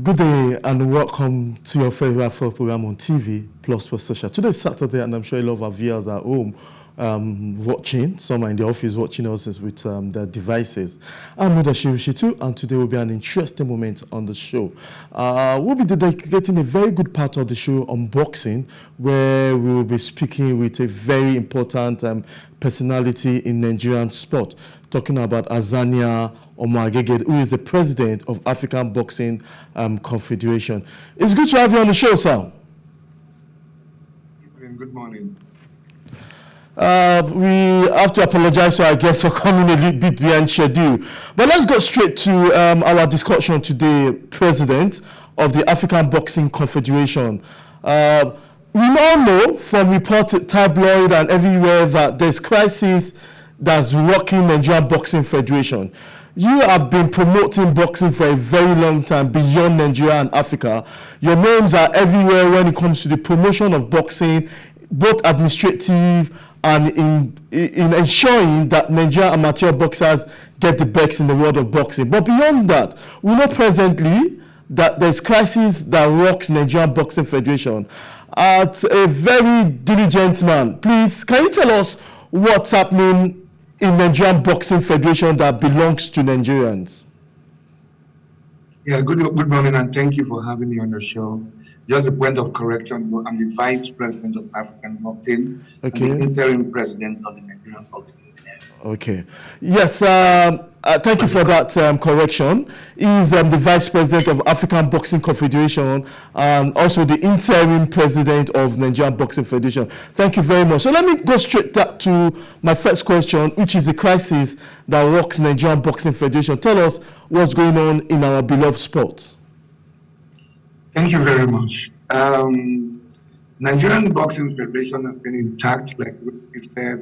Good day and welcome to your favorite Afro program on TV, PlusTvAfrica. Today is Saturday and I'm sure a lot of our viewers are home watching. Some are in the office watching us with their devices. I'm Mudashiru too, and today will be an interesting moment on the show. We'll be dedicating a very good part of the show on boxing, where we will be speaking with a very important personality in Nigerian sport, talking about Azania Omagege, who is the president of African Boxing Confederation. It's good to have you on the show, sir. Good morning. We have to apologize to our guests for coming a little bit behind schedule. But let's go straight to our discussion today, President of the African Boxing Confederation. We all know from reported tabloid and everywhere that there's crisis that's rocking Nigerian Boxing Federation. You have been promoting boxing for a very long time beyond Nigeria and Africa. Your names are everywhere when it comes to the promotion of boxing, both administrative and in ensuring that Nigerian amateur boxers get the best in the world of boxing. But beyond that, we know presently that there's crisis that rocks Nigerian Boxing Federation. As a very diligent man, please, can you tell us what's happening in Nigerian Boxing Federation that belongs to Nigerians? Yeah, good morning, and thank you for having me on your show. Just a point of correction, I'm the Vice President of African Boxing, okay, and the interim president of the Nigerian Boxing. Okay. Yes, thank you for that correction. He is the Vice President of African Boxing Confederation and also the interim president of Nigerian Boxing Federation. Thank you very much. So let me go straight to my first question, which is the crisis that rocks Nigerian Boxing Federation. Tell us what's going on in our beloved sports. Thank you very much. Nigerian Boxing Federation has been intact, like we said.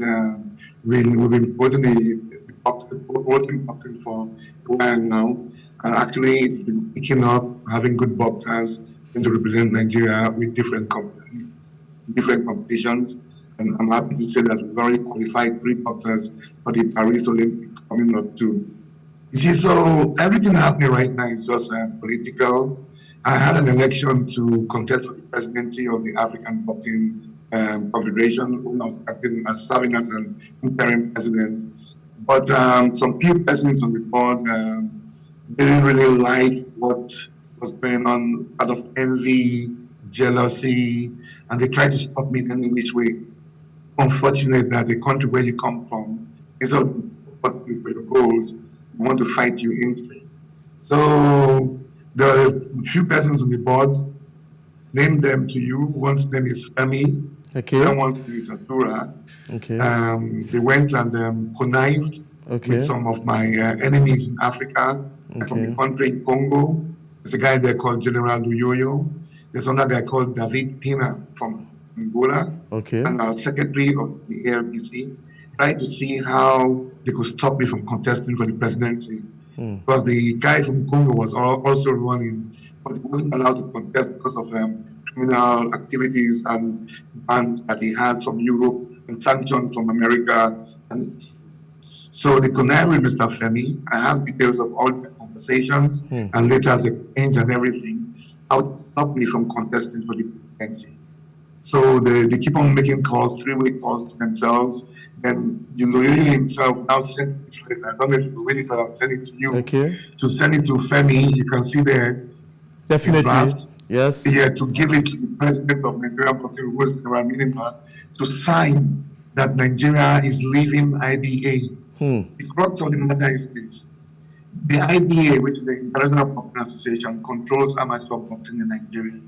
We've been promoting the boxing for a while now. Actually, it's been picking up, having good boxers going to represent Nigeria with different competitions. And I'm happy to say that we've already qualified 3 boxers for the Paris Olympics coming up too. You see, so everything happening right now is just political. I had an election to contest for the presidency of the African Boxing Confederation when I was acting as serving as an interim president. But some few persons on the board didn't really like what was going on out of envy, jealousy, and they tried to stop me in any which way. Unfortunate that the country where you come from, instead of supporting for your goals, they want to fight you into it. So there are a few persons on the board. Name them to you. One's name is Femi. Okay. The other one's name is Atura. Okay. They went and connived with some of my enemies in Africa, from the country in Congo. There's a guy there called General Luyoyo. There's another guy called David Pina from Angola. Okay. And our secretary of the ARBC tried to see how they could stop me from contesting for the presidency. Because the guy from Congo was also running, but he wasn't allowed to contest because of criminal activities and bans that he had from Europe and sanctions from America. And so they connived with Mr. Femi. I have details of all the conversations and letters exchange and everything, how to stop me from contesting for the presidency. So they keep on making calls, 3-way calls to themselves. And the lawyer himself now sent this letter. I don't know if you read it, but I'll send it to you. Okay. To send it to Femi, you can see there. Definitely. Draft. Yes. Yeah, to give it to the president of Nigerian Boxing, who is General Minima, to sign that Nigeria is leaving IBA. The crux of the matter is this. The IBA, which is the International Boxing Association, controls amateur boxing in Nigeria.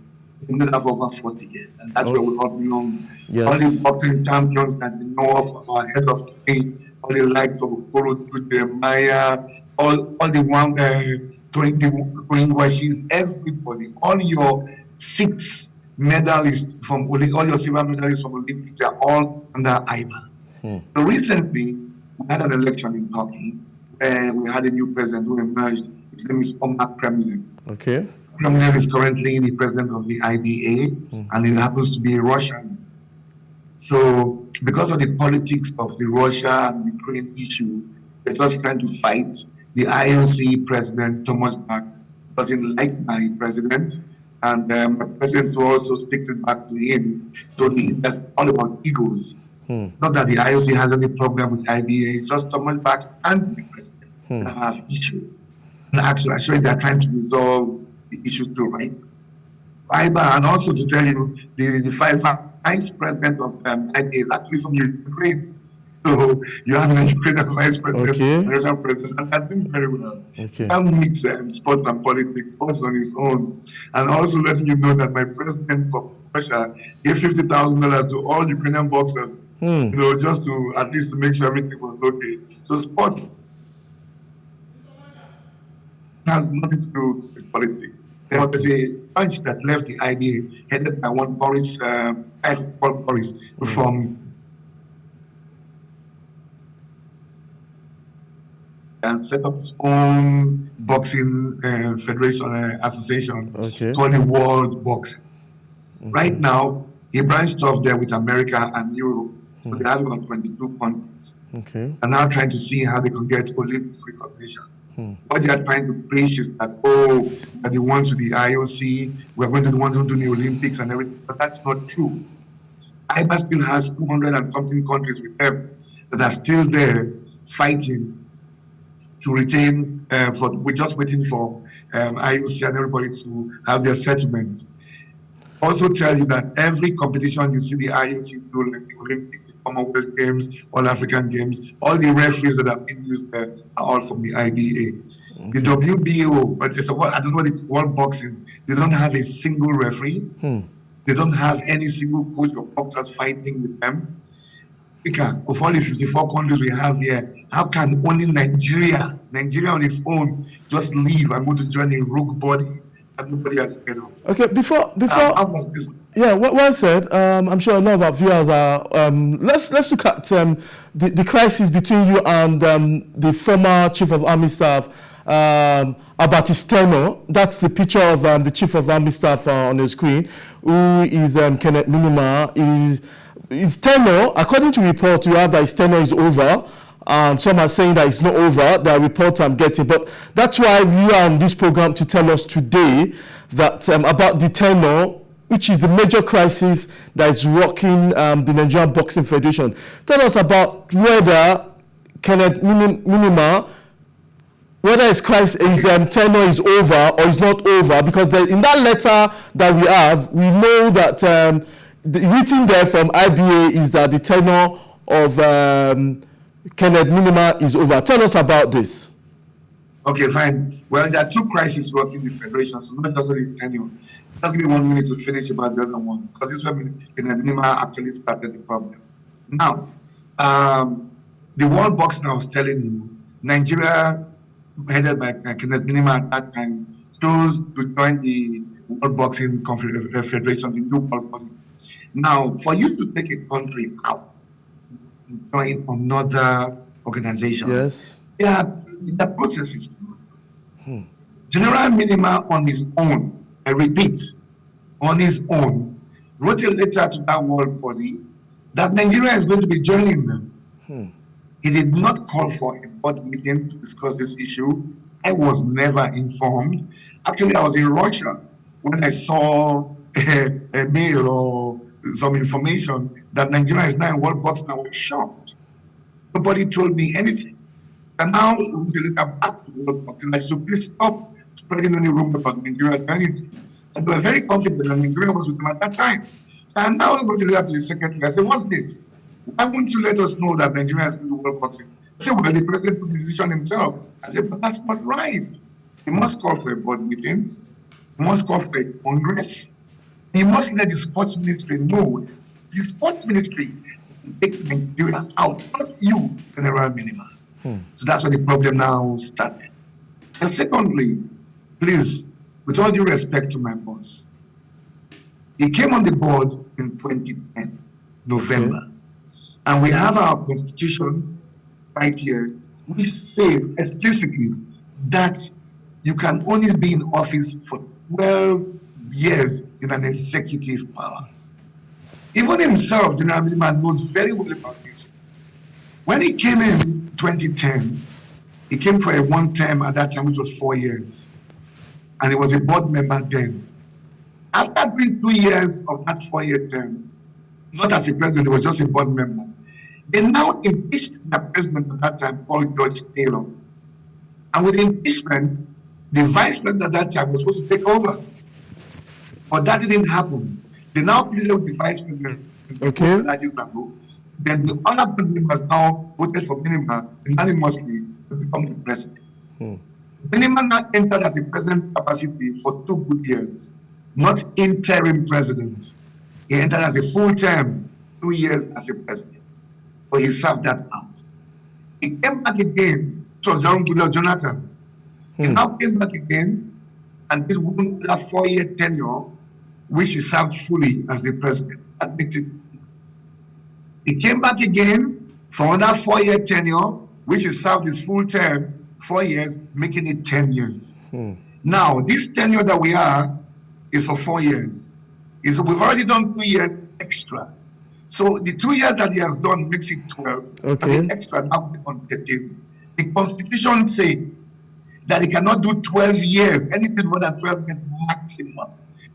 It's been there for over 40 years, and that's where we all belong. Yes. All the boxing champions that we know of, our head of state, all the likes of Okoro, Jeremiah, all the 20 washes, everybody, all your 6 medalists from all your silver medalists from Olympics are all under IBA. So recently, we had an election in Turkey where we had a new president who emerged. His name is Omar Kremlin. Okay. Kremlin is currently the president of the IBA, and he happens to be a Russian. So because of the politics of the Russia and Ukraine issue, they're just trying to fight the IOC president, Thomas Bach, doesn't like my president, and my president also stick it back to him. So that's all about egos. Not that the IOC has any problem with IBA, it's just someone back and the president that have issues. And actually, they're trying to resolve the issue too, right? Fiber, and also to tell you, the vice president of IBA is actually from Ukraine. So you have a Ukrainian vice president, Russian president, and they're doing very well. Can't mix sport and politics, both on his own. And also letting you know that my president for Russia gave $50,000 to all Ukrainian boxers, just to at least to make sure everything was okay. So sports has nothing to do with politics. There was a bunch that left the IBA, headed by one Boris, from and set up his own boxing federation association called the World Boxing. Right now, he branched off there with America and Europe, so they have about 22 countries. And now trying to see how they can get Olympic recognition. What they are trying to preach is that, are the ones with the IOC, we're going to be the ones who do the Olympics and everything, but that's not true. IBA still has 200 and something countries with them that are still there fighting to retain, we're just waiting for IOC and everybody to have their settlement. Also tell you that every competition you see the IOC do, like the Olympics, the Commonwealth Games, all African Games, all the referees that have been used there are all from the IBA. The WBO, but I don't know, the World Boxing, they don't have a single referee. They don't have any single coach or boxers fighting with them. Of all the 54 countries we have here, how can only Nigeria on its own just leave and go to join a rogue body that nobody has heard of? Okay, before how was this? Yeah, well said. I'm sure a lot of our viewers are. Let's look at the crisis between you and the former Chief of Army Staff, about his tenure. That's the picture of the Chief of Army Staff on the screen, who is Kenneth Minima. His tenure, according to reports, you have that his tenure is over, and some are saying that it's not over. There are reports I'm getting, but that's why we are on this program to tell us today that about the tenure, which is the major crisis that is rocking the Nigerian Boxing Federation. Tell us about whether Kenneth Minima, whether his tenure is over or is not over, because in that letter that we have, we know that written there from IBA is that the tenure of Kenneth Minima is over. Tell us about this. Okay, fine. Well, there are two crises rocking the federation, so not just only tenure. Just give me 1 minute to finish about the other one, because this is where Kenneth Minima actually started the problem. Now, the World Boxing I was telling you, Nigeria, headed by Kenneth Minima at that time, chose to join the World Boxing Federation, the new world body. Now, for you to take a country out, join another organization, the process is General Minima on his own, I repeat, on his own, wrote a letter to that world body that Nigeria is going to be joining them. He did not call for a board meeting to discuss this issue. I was never informed. Actually, I was in Russia when I saw a mail or some information that Nigeria is now in World Boxing. I was shocked. Nobody told me anything. And now we will back to World Boxing. I should please stop spreading any rumor about Nigeria joining. And they were very confident that Nigeria was with them at that time. So I'm now going to letter to the secretary. I said, what's this? Why won't you let us know that Nigeria has been to World Boxing? He said, well, the president took the decision himself. I said, but that's not right. You must call for a board meeting. You must call for a congress. You must let the sports ministry know. The sports ministry take Nigeria out, not you, General Minima. So that's where the problem now started. And secondly, please, with all due respect to my boss, he came on the board in 2010, November. And we have our constitution right here, which says explicitly that you can only be in office for 12 years in an executive power. Even himself, General Minima, knows very well about this. When he came in 2010, he came for a one term at that time, which was 4 years. and he was a board member then. After doing 2 years of that 4-year term, not as a president, he was just a board member. They now impeached the president at that time, called George Taylor. And with the impeachment, the vice president at that time was supposed to take over. But that didn't happen. They now pleaded with the vice president. Okay. Then the other board members now voted for Benima unanimously to become the president. Benima now entered as a president capacity for 2 good years, not interim president. He entered as a full term, 2 years as a president. But he served that out. He came back again, it was John Goodluck Jonathan. He now came back again and did one 4-year tenure, which he served fully as the president. That makes it. He came back again for another 4-year tenure, which he served his full term, 4 years, making it 10 years. Now, this tenure that we are is for 4 years. We've already done 2 years extra. So the 2 years that he has done makes it 12. Okay. As extra now on 13. The Constitution says that he cannot do 12 years, anything more than 12 years maximum.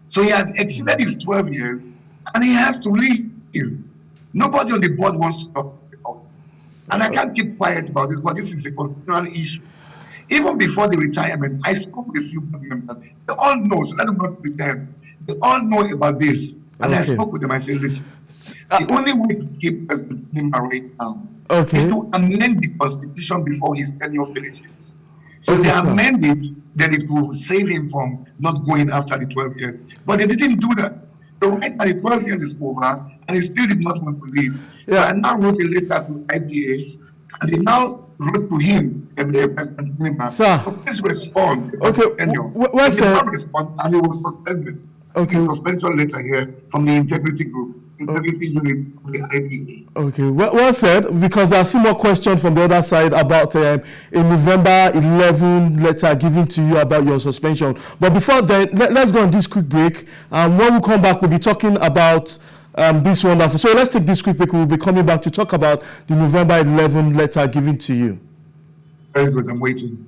So he has exceeded his 12 years and he has to leave. Nobody on the board wants to talk about it. And I can't keep quiet about this, but this is a constitutional issue. Even before the retirement, I spoke with a few board members. They all know, so let them not pretend. They all know about this. And I spoke with them. I said, listen, the only way to keep President Nima right now is to amend the Constitution before his tenure finishes. So they amend it, then it will save him from not going after the 12 years. But they didn't do that. So right now the 12 years is over, and he still did not want to leave. So I now wrote a letter to IPA, and they now wrote to him, President Nima, so please respond. Well, he did not respond, and he was suspended. Okay. Suspension letter here from the integrity group, integrity unit of the IPA. Okay, well said, because I see more questions from the other side about a November 11 letter given to you about your suspension. But before then, let's go on this quick break. When we come back, we'll be talking about this wonderful. So let's take this quick break. We'll be coming back to talk about the November 11 letter given to you. Very good, I'm waiting.